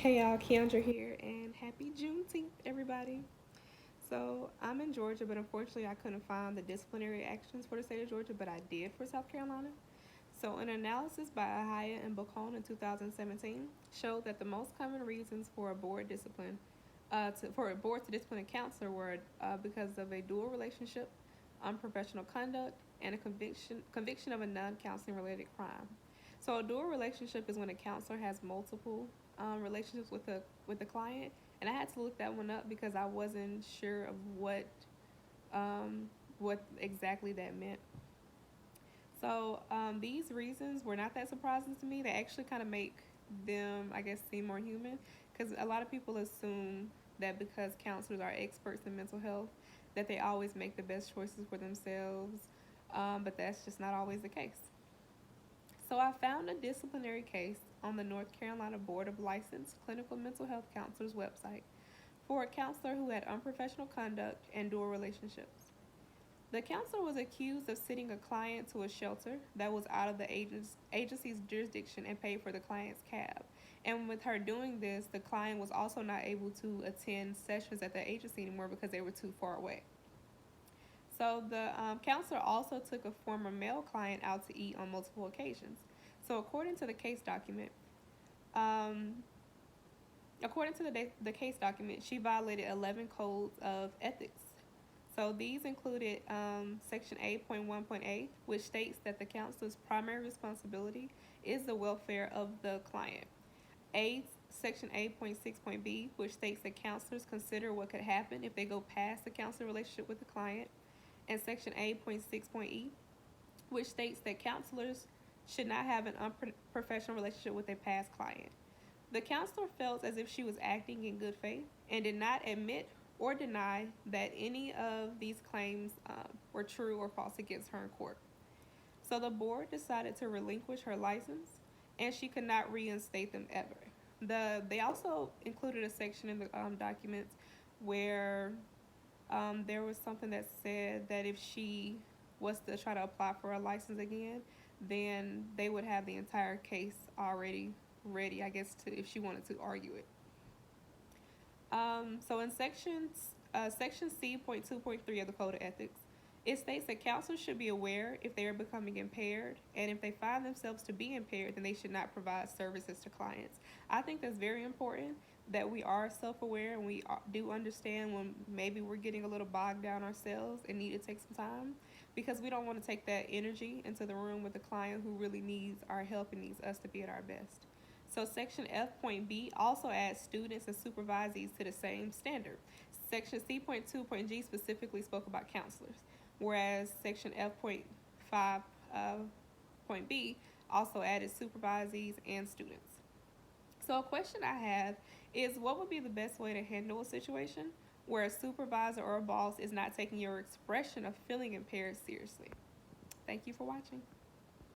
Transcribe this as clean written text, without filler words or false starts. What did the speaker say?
Hey y'all, Keandra here, and happy Juneteenth, everybody. So I'm in Georgia, but unfortunately I couldn't find the disciplinary actions for the state of Georgia, but I did for South Carolina. So an analysis by Ahaya and Bacone in 2017 showed that the most common reasons for a board discipline, for a board to discipline a counselor were because of a dual relationship, unprofessional conduct, and a conviction of a non-counseling related crime. So a dual relationship is when a counselor has multiple relationships with the client, and I had to look that one up because I wasn't sure of um, what exactly that meant. So these reasons were not that surprising to me. They actually kind of make them, I guess, seem more human, because a lot of people assume that because counselors are experts in mental health, that they always make the best choices for themselves, but that's just not always the case. So I found a disciplinary case on the North Carolina Board of Licensed Clinical Mental Health Counselors website for a counselor who had unprofessional conduct and dual relationships. The counselor was accused of sending a client to a shelter that was out of the agency's jurisdiction and paid for the client's cab. And with her doing this, the client was also not able to attend sessions at the agency anymore because they were too far away. So the counselor also took a former male client out to eat on multiple occasions. So um, according to the case document, she violated 11 codes of ethics. So these included Section 8.1.A, which states that the counselor's primary responsibility is the welfare of the client. A, Section 8.6.B, which states that counselors consider what could happen if they go past the counseling relationship with the client. And Section 8.6.E, which states that counselors should not have an unprofessional relationship with a past client. The counselor felt as if she was acting in good faith and did not admit or deny that any of these claims were true or false against her in court. So the board decided to relinquish her license, and she could not reinstate them ever. They also included a section in the documents where there was something that said that if she was to try to apply for a license again, then they would have the entire case already ready, I guess, to if she wanted to argue it. So in section C.2.3 of the Code of Ethics, it states that counselors should be aware if they are becoming impaired, and if they find themselves to be impaired, then they should not provide services to clients. I think that's very important that we are self-aware and we do understand when maybe we're getting a little bogged down ourselves and need to take some time, because we don't want to take that energy into the room with the client who really needs our help and needs us to be at our best. So Section F.B also adds students and supervisees to the same standard. Section C.2.G specifically spoke about counselors, whereas Section F.5 point B also added supervisees and students. So a question I have is, what would be the best way to handle a situation where a supervisor or a boss is not taking your expression of feeling impaired seriously? Thank you for watching.